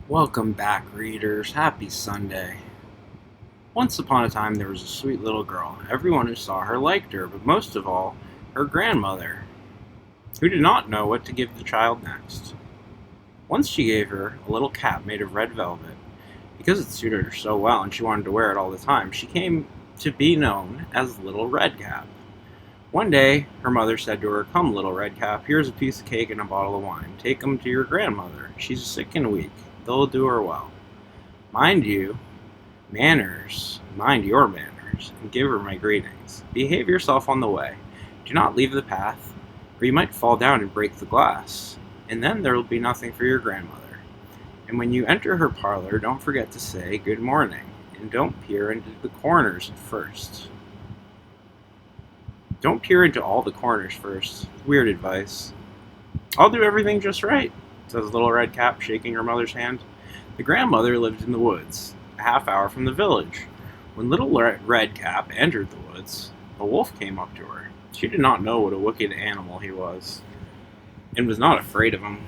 Welcome back, readers. Happy Sunday. Once upon a time, there was a sweet little girl. Everyone who saw her liked her, but most of all, her grandmother, who did not know what to give the child next. Once she gave her a little cap made of red velvet. Because it suited her so well and she wanted to wear it all the time, she came to be known as Little Red Cap. One day, her mother said to her, "Come, Little Red Cap, here's a piece of cake and a bottle of wine. Take them to your grandmother. She's sick and weak. They'll do her well. Mind your manners, and give her my greetings. Behave yourself on the way. Do not leave the path, or you might fall down and break the glass, and then there will be nothing for your grandmother. And when you enter her parlor, don't forget to say good morning, and don't peer into the corners at first." Don't peer into all the corners first. Weird advice. "I'll do everything just right," says Little Red Cap, shaking her mother's hand. The grandmother lived in the woods, a half hour from the village. When Little Red Cap entered the woods, a wolf came up to her. She did not know what a wicked animal he was, and was not afraid of him.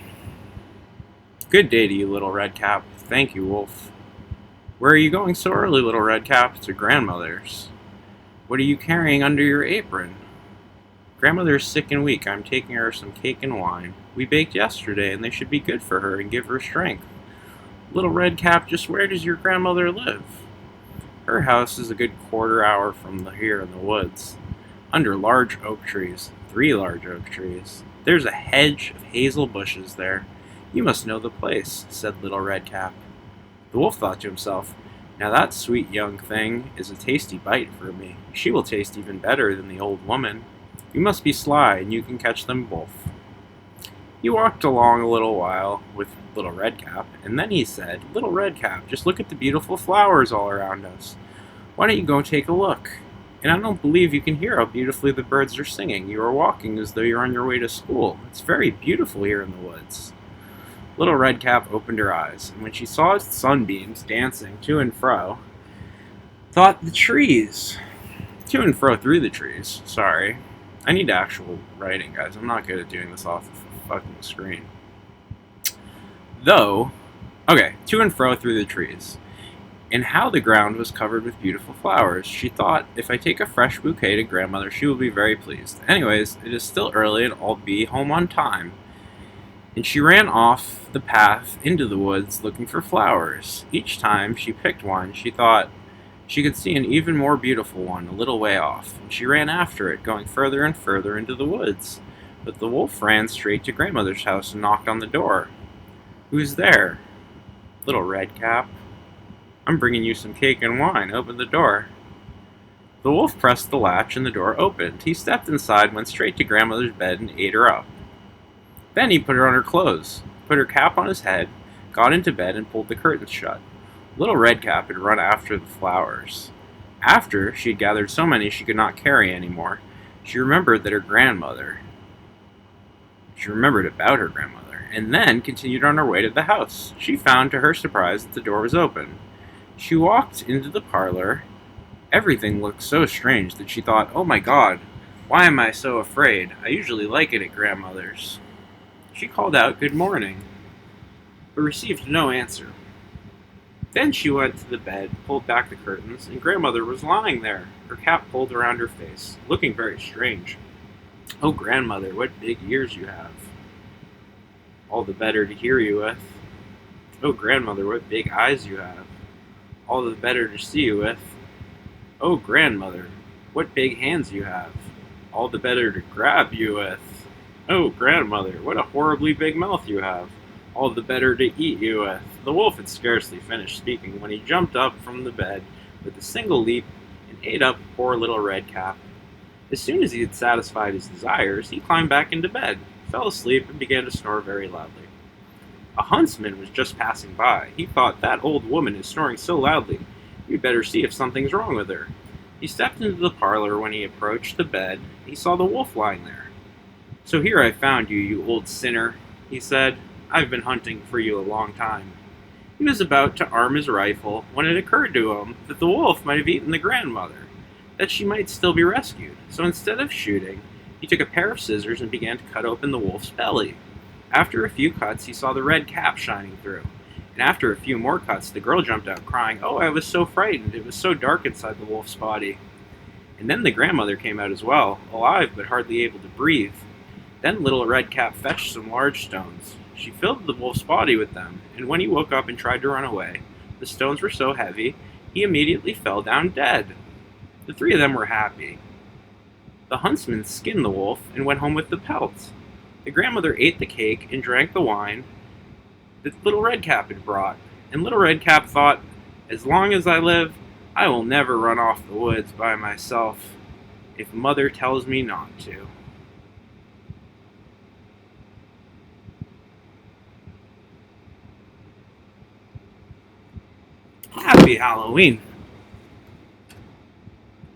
"Good day to you, Little Red Cap." "Thank you, wolf." "Where are you going so early, Little Red Cap?" "To grandmother's." "What are you carrying under your apron?" "Grandmother is sick and weak. I'm taking her some cake and wine. We baked yesterday, and they should be good for her and give her strength." "Little Red Cap, just where does your grandmother live?" "Her house is a good quarter hour from here in the woods, under large oak trees, 3 large oak trees. There's a hedge of hazel bushes there. You must know the place," said Little Red Cap. The wolf thought to himself, "Now that sweet young thing is a tasty bite for me. She will taste even better than the old woman. You must be sly, and you can catch them both." He walked along a little while with Little Red Cap, and then he said, "Little Red Cap, just look at the beautiful flowers all around us. Why don't you go take a look? And I don't believe you can hear how beautifully the birds are singing. You are walking as though you're on your way to school. It's very beautiful here in the woods." Little Red Cap opened her eyes, and when she saw sunbeams dancing to and fro, thought the trees, to and fro through the trees, sorry. I need actual writing, guys. I'm not good at doing this off the fucking screen. To and fro through the trees, and how the ground was covered with beautiful flowers. She thought, "If I take a fresh bouquet to grandmother, she will be very pleased. Anyways, it is still early and I'll be home on time." And she ran off the path into the woods looking for flowers. Each time she picked one, she thought she could see an even more beautiful one a little way off, and she ran after it, going further and further into the woods. But the wolf ran straight to grandmother's house and knocked on the door. "Who's there?" "Little Red Cap." "I'm bringing you some cake and wine. Open the door." The wolf pressed the latch and the door opened. He stepped inside, went straight to grandmother's bed, and ate her up. Then he put her on her clothes, put her cap on his head, got into bed, and pulled the curtains shut. Little Red Cap had run after the flowers. After she had gathered so many she could not carry any more, she remembered about her grandmother, and then continued on her way to the house. She found, to her surprise, that the door was open. She walked into the parlor. Everything looked so strange that she thought, "Oh my God, why am I so afraid? I usually like it at grandmother's." She called out, "Good morning," but received no answer. Then she went to the bed, pulled back the curtains, and grandmother was lying there, her cap pulled around her face, looking very strange. "Oh, grandmother, what big ears you have. All the better to hear you with." "Oh, grandmother, what big eyes you have. All the better to see you with." "Oh, grandmother, what big hands you have. All the better to grab you with." "Oh, grandmother, what a horribly big mouth you have. All the better to eat you with." The wolf had scarcely finished speaking when he jumped up from the bed with a single leap and ate up poor Little Red Cap. As soon as he had satisfied his desires, he climbed back into bed, fell asleep, and began to snore very loudly. A huntsman was just passing by. He thought, "That old woman is snoring so loudly. We'd better see if something's wrong with her." He stepped into the parlor. When he approached the bed, he saw the wolf lying there. "So here I found you, you old sinner," he said. "I've been hunting for you a long time." He was about to arm his rifle when it occurred to him that the wolf might have eaten the grandmother, that she might still be rescued. So instead of shooting, he took a pair of scissors and began to cut open the wolf's belly. After a few cuts, he saw the red cap shining through, and And after a few more cuts, the girl jumped out crying, "Oh, I was so frightened. It was so dark inside the wolf's body." And then the grandmother came out as well, alive but hardly able to breathe. Then Little Red Cap fetched some large stones. She filled the wolf's body with them, and when he woke up and tried to run away, the stones were so heavy, he immediately fell down dead. The three of them were happy. The huntsman skinned the wolf and went home with the pelts. The grandmother ate the cake and drank the wine that Little Red Cap had brought, and Little Red Cap thought, "As long as I live, I will never run off the woods by myself if Mother tells me not to." Happy Halloween!